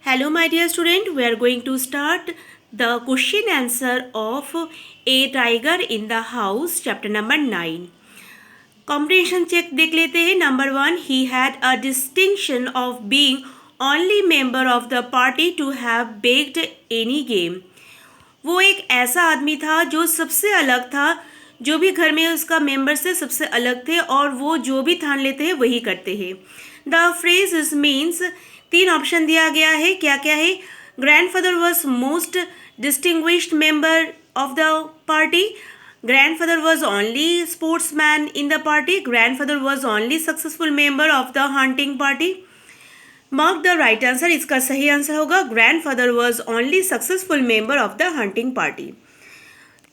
Hello, my dear student. We are going to start the question answer of A Tiger in the House, chapter number 9. Comprehension check देख लेते हैं. Number 1, he had a distinction of being only member of the party to have baked any game. वो एक ऐसा आदमी था जो सबसे अलग था, जो भी घर में उसका मेंबर से सबसे अलग थे और वो जो भी ठान लेते हैं वही करते हैं. The phrase is means 3 option दिया गया है. क्या क्या है? Grandfather was most distinguished member of the party. Grandfather was only sportsman in the party. Grandfather was only successful member of the hunting party. Mark the right answer. इसका सही answer होगा grandfather was only successful member of the hunting party.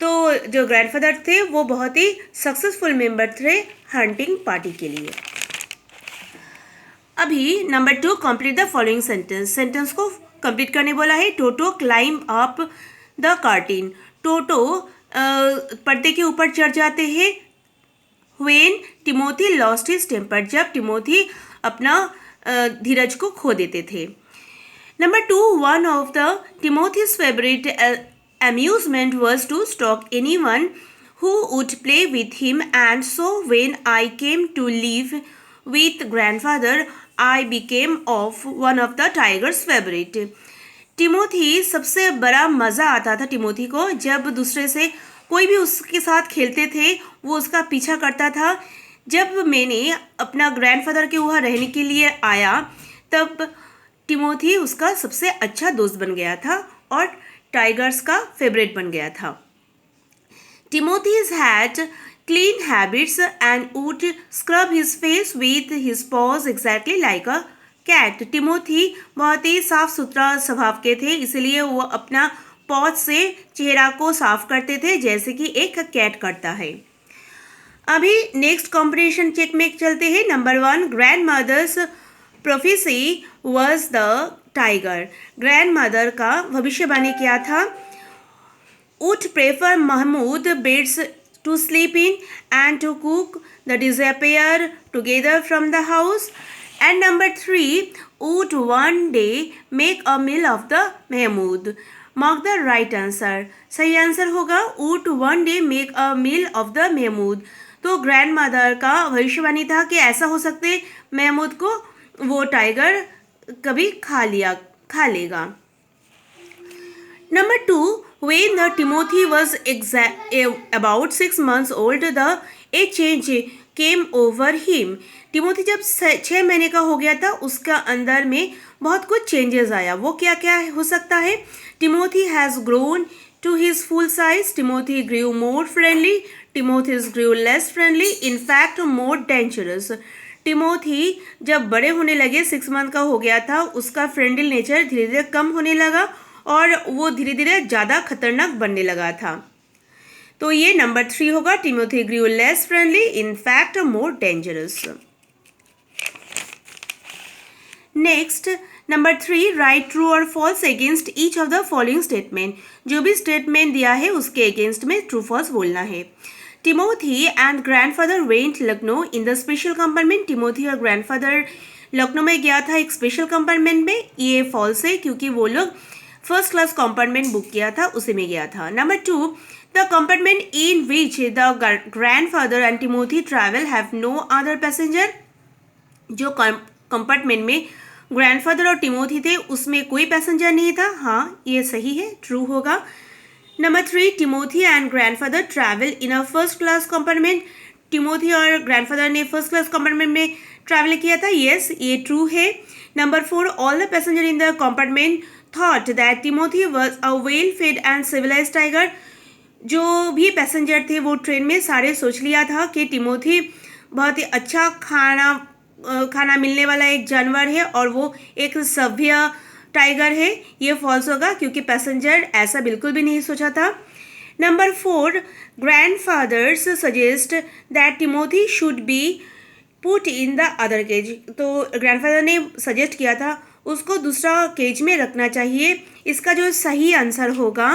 तो जो grandfather थे वो बहुत ही successful member थे hunting party के लिए. अभी number 2, complete the following sentence. Sentence को कंप्लीट करने बोला है. Toto climb up the curtain. Toto पर्दे के ऊपर चढ़ जाते हैं. When Timothy lost his temper. जब टिमोथी अपना धीरज को खो देते थे. Number 2, one of the Timothy's favourite amusement was to stalk anyone who would play with him, and so when I came to live with grandfather I became of one of the tiger's favorite. Timothy सबसे बड़ा मज़ा आता था Timothy को जब दूसरे से कोई भी उसके साथ खेलते थे वो उसका पीछा करता था. जब मैंने अपना ग्रैंडफादर के वहाँ रहने के लिए आया तब टिमोथी उसका सबसे अच्छा दोस्त बन गया था और टाइगर्स का फेवरेट बन गया था. Timothy's had clean habits and would scrub his face with his paws exactly like a cat. Timothy बहुत ही साफ सुथरा स्वभाव के थे, इसलिए वो अपना पॉज से चेहरा को साफ करते थे जैसे कि एक कैट करता है. अभी नेक्स्ट कॉम्प्रिहेंशन चेक में चलते हैं. Number 1, grand mother's prophecy was the tiger. Grandmother का भविष्यवाणी क्या था? Would prefer Mahmood beds to sleep in and to cook the disappear together from the house. एंड number 3, would one day make a meal of the Mahmood. Mark the right answer. सही answer होगा would one day make a meal of the Mahmood. तो grandmother का भविष्यवाणी था कि ऐसा हो सकते महमूद को वो टाइगर कभी खा लेगा. Number 2, when the Timothy was about 6 months old, a change came over him. Timothy जब 6 महीने का हो गया था उसका अंदर में बहुत कुछ चेंजेस आया. वो क्या क्या हो सकता है? Timothy has grown to his full size. Timothy grew more friendly. Timothy grew less friendly. In fact, more dangerous. Timothy जब बड़े होने लगे, 6 मंथ का हो गया था, उसका फ्रेंडली नेचर धीरे धीरे कम होने लगा और वो धीरे धीरे ज़्यादा खतरनाक बनने लगा था. तो ये नंबर 3 होगा. Timothy grew less friendly, in fact more dangerous. Next number 3, right true or false against each of the following statement. जो भी स्टेटमेंट दिया है उसके अगेंस्ट में ट्रू फॉल्स बोलना है. Timothy and grandfather went Lucknow in the special compartment. Timothy और grandfather Lucknow में गया था एक स्पेशल कंपार्टमेंट में. ये फॉल्स है क्योंकि वो लोग फर्स्ट क्लास कंपार्टमेंट बुक किया था, उसी में गया था. Number 2, the compartment in which the grandfather and Timothy travel have no other passenger. जो कंपार्टमेंट में ग्रैंडफादर और टिमोथी थे उसमें कोई पैसेंजर नहीं था. हाँ, ये सही है, ट्रू होगा. Number 3, Timothy and grandfather travel in a first class compartment. Timothy और ग्रैंडफादर ने फर्स्ट क्लास कंपार्टमेंट में ट्रैवल किया था. यस, ये ट्रू है. Number 4, all the passenger in the compartment thought that Timothy was a well fed and civilised tiger. जो भी passenger थे वो ट्रेन में सारे सोच लिया था कि टिमोथी बहुत ही अच्छा खाना मिलने वाला एक जानवर है और वो एक सभ्य टाइगर है. ये फॉल्स होगा क्योंकि पैसेंजर ऐसा बिल्कुल भी नहीं सोचा था. Number 4, grandfather's suggest that Timothy should be put in the other cage. तो ग्रैंडफादर ने सजेस्ट किया था उसको दूसरा केज में रखना चाहिए. इसका जो सही आंसर होगा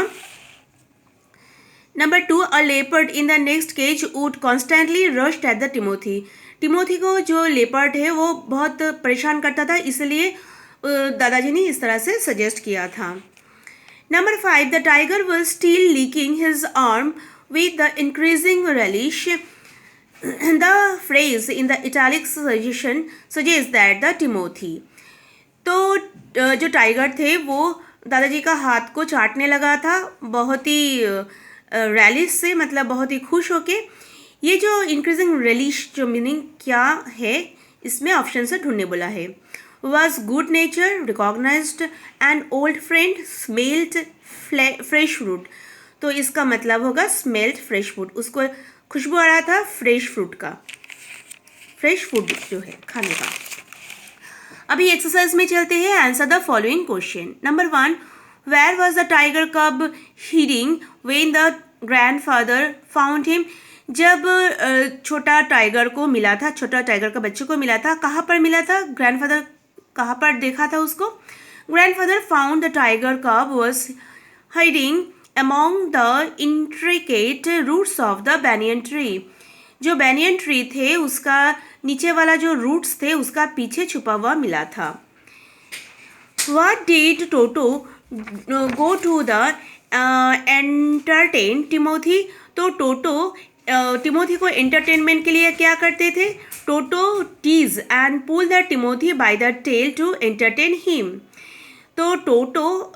number 2, a leopard in the next cage would constantly rushed at the Timothy. Timothy को जो लेपर्ड है वो बहुत परेशान करता था, इसलिए दादाजी ने इस तरह से सजेस्ट किया था। Number 5, the tiger was still leaking his arm with the increasing relish. The phrase in the italic suggestion suggests that the Timothy. तो जो टाइगर थे वो दादाजी का हाथ को चाटने लगा था बहुत ही रैलिश से, मतलब बहुत ही खुश होके। ये जो इंक्रीजिंग रेलिश जो मीनिंग क्या है इसमें ऑप्शन से ढूंढने बोला है। Was good nature, recognised and old friend, smelt fresh fruit. तो इसका मतलब होगा स्मेल्ट फ्रेश फ्रूट, उसको खुशबू आ रहा था फ्रेश फ्रूट का, फ्रेश फूड जो है खाने का। अभी एक्सरसाइज में चलते हैं। Answer the following question. Number 1, where was the tiger cub hiding when the grandfather found him. जब छोटा टाइगर को मिला था, छोटा टाइगर का बच्चे को मिला था, कहाँ पर मिला था, ग्रैंडफादर कहाँ पर देखा था उसको। ग्रैंडफादर फाउंड द टाइगर कब was hiding among the intricate roots of the banyan tree. जो banyan tree थे उसका नीचे वाला जो roots थे उसका पीछे छुपा हुआ मिला था। What did Toto go to the entertain Timothy? तो टोटो टिमोथी को एंटरटेनमेंट के लिए क्या करते थे? टोटो tease and pull the Timothy by the tail to entertain him. तो टोटो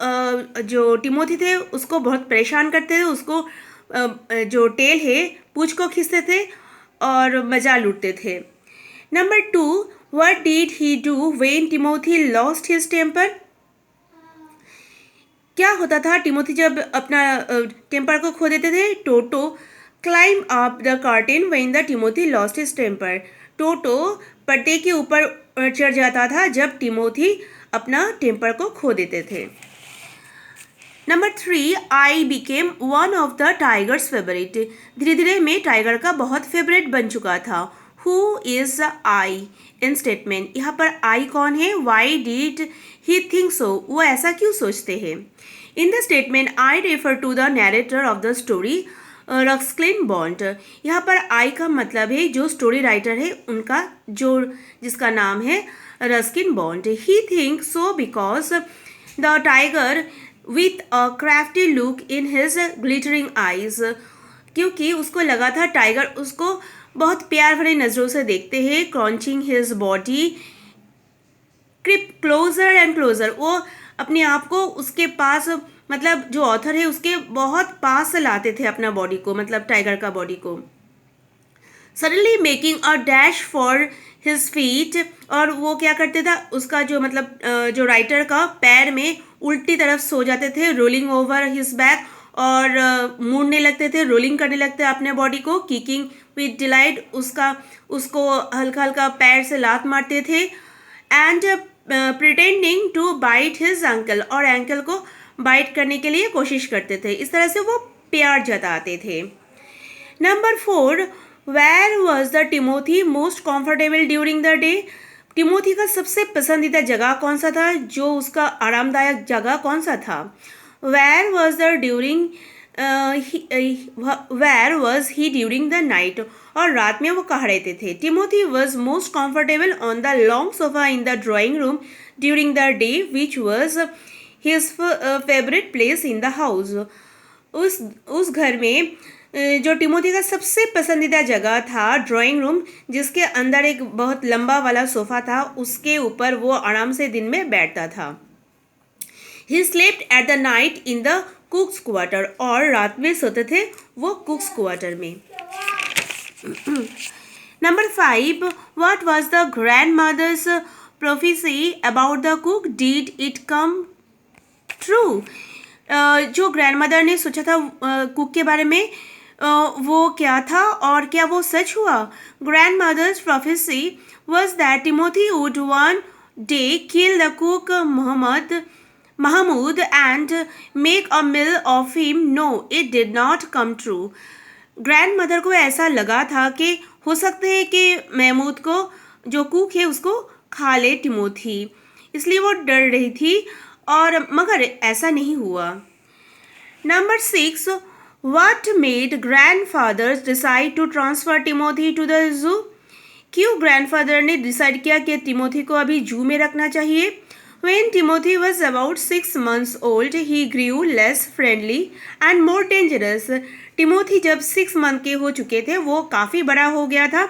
जो टिमोथी थे उसको बहुत परेशान करते थे, उसको जो टेल है पूंछ को खींचते थे और मजा लूटते थे। Number 2, what did he do when Timothy lost his temper. क्या होता था टिमोथी जब अपना टेम्पर को खो देते थे? Toto climb up the curtain when the Timothy lost his temper. Toto पर्दे के ऊपर चढ़ जाता था जब टिमोथी अपना टेम्पर को खो देते थे। Number 3, I became one of the tigers favourite. धीरे धीरे मैं टाइगर का बहुत फेवरेट बन चुका था। Who is I in statement. यहाँ पर आई कौन है? Why did he think so, वो ऐसा क्यों सोचते हैं। In the statement I refer to the narrator of the story Ruskin Bond. यहाँ पर आई का मतलब है जो स्टोरी राइटर है उनका, जो जिसका नाम है Ruskin bond. He think so because the tiger with a crafty look in his glittering eyes. क्योंकि उसको लगा था टाइगर उसको बहुत प्यार भरी नज़रों से देखते हैं। Crouching his body creep closer and closer. वो अपने आप को उसके पास, मतलब जो ऑथर है उसके बहुत पास से लाते थे अपना बॉडी को, मतलब टाइगर का बॉडी को। Suddenly making a dash for his feet. और वो क्या करते था, उसका जो मतलब जो राइटर का पैर में उल्टी तरफ सो जाते थे, रोलिंग ओवर हिज बैक, और मुड़ने लगते थे, रोलिंग करने लगते अपने बॉडी को। किकिंग विद डिलाइट, उसको हल्का हल्का पैर से लात मारते थे। And pretending to bite his uncle, और एंकल को बाइट करने के लिए कोशिश करते थे। इस तरह से वो प्यार जताते थे। Number 4, where was the Timothy most comfortable during the day. Timothy का सबसे पसंदीदा जगह कौन सा था, जो उसका आरामदायक जगह कौन सा था। Where was the during where was he during the night, और रात में वो कहाँ रहते थे। Timothy was most comfortable on the long sofa in the drawing room during the day which was his favourite place in the house. उस घर में जो टिमोथी का सबसे पसंदीदा जगह था ड्राइंग रूम, जिसके अंदर एक बहुत लंबा वाला सोफा था, उसके ऊपर वो आराम से दिन में बैठता था। He slept at the night in the cook's quarter, और रात में सोते थे वो कुक्स क्वार्टर में। Number 5, what was the grand mother's prophecy about the cook, did it come true. जो ग्रैंड मदर ने सोचा था कुक के बारे में, वो क्या था और क्या वो सच हुआ। Grand mother's prophecy was that Timothy would one day kill the cook Mahmud and make a meal of him. No, it did not come true. Grand mother को ऐसा लगा था कि हो सकता है कि महमूद को, जो कुक है, उसको खा ले टिमोथी, इसलिए वो डर रही थी, और मगर ऐसा नहीं हुआ। Number 6, what made grandfather's decide to transfer Timothy to the zoo. क्यों ग्रैंडफादर ने डिसाइड किया कि टिमोथी को अभी जू में रखना चाहिए। When Timothy was about 6 months old, he grew less friendly and more dangerous. Timothy जब 6 मंथ के हो चुके थे वो काफ़ी बड़ा हो गया था,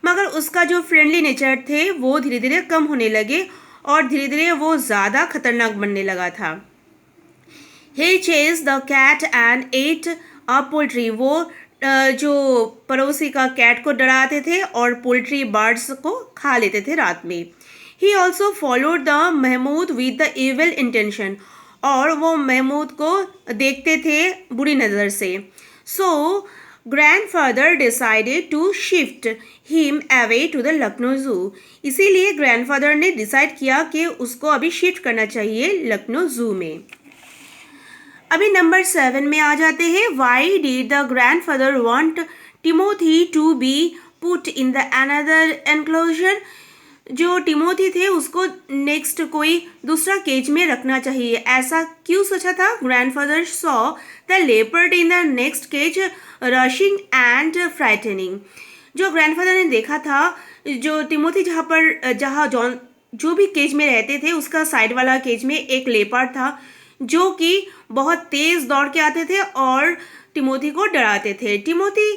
मगर उसका जो फ्रेंडली नेचर थे वो धीरे धीरे कम होने लगे और धीरे धीरे वो ज़्यादा खतरनाक बनने लगा था. He chased the cat and ate a poultry. वो जो पड़ोसी का कैट को डराते थे और पोल्ट्री बर्ड्स को खा लेते थे रात में. He also followed the Mahmood with the evil intention. और वो महमूद को देखते थे बुरी नज़र से. So grandfather decided to shift him away to the Lucknow zoo. इसीलिए ग्रैंडफादर ने डिसाइड किया कि उसको अभी शिफ्ट करना चाहिए लखनऊ जू में. अभी नंबर 7 में आ जाते हैं. Why did the grandfather want Timothy to be put in the another enclosure. जो टिमोथी थे उसको नेक्स्ट कोई दूसरा केज में रखना चाहिए, ऐसा क्यों सोचा था? Grandfather saw the leopard in the next cage rushing and frightening. जो ग्रैंडफादर ने देखा था जो टिमोथी जहाँ जो भी केज में रहते थे उसका साइड वाला केज में एक लेपर्ड था जो कि बहुत तेज दौड़ के आते थे और टिमोथी को डराते थे. Timothy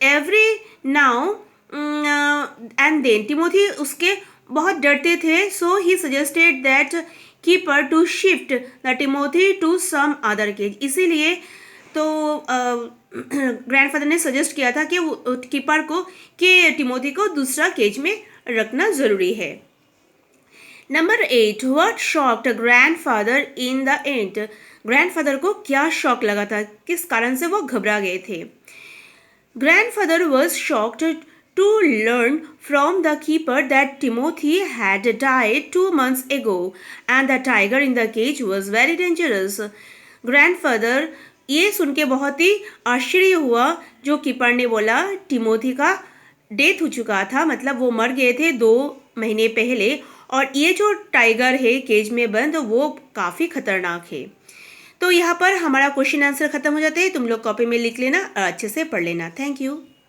every now and then Timothy उसके बहुत डरते थे. So he suggested that keeper to shift the Timothy to some other cage. इसीलिए तो ग्रैंडफादर ने सजेस्ट किया था कि कीपर को कि टिमोथी को दूसरा केज में रखना ज़रूरी है. Number 8. What shocked grandfather in the end. Grandfather को क्या शॉक लगा था, किस कारण से वो घबरा गए थे? Grandfather was shocked to learn from the keeper that Timothy had died 2 months ago and the tiger in the cage was very dangerous. Grandfather ये सुन के बहुत ही आश्चर्य हुआ. जो कीपर ने बोला टिमोथी का डेथ हो चुका था, मतलब वो मर गए थे 2 महीने पहले और ये जो टाइगर है केज में बंद वो काफ़ी खतरनाक है. तो यहाँ पर हमारा क्वेश्चन आंसर ख़त्म हो जाते हैं. तुम लोग कॉपी में लिख लेना और अच्छे से पढ़ लेना. Thank you.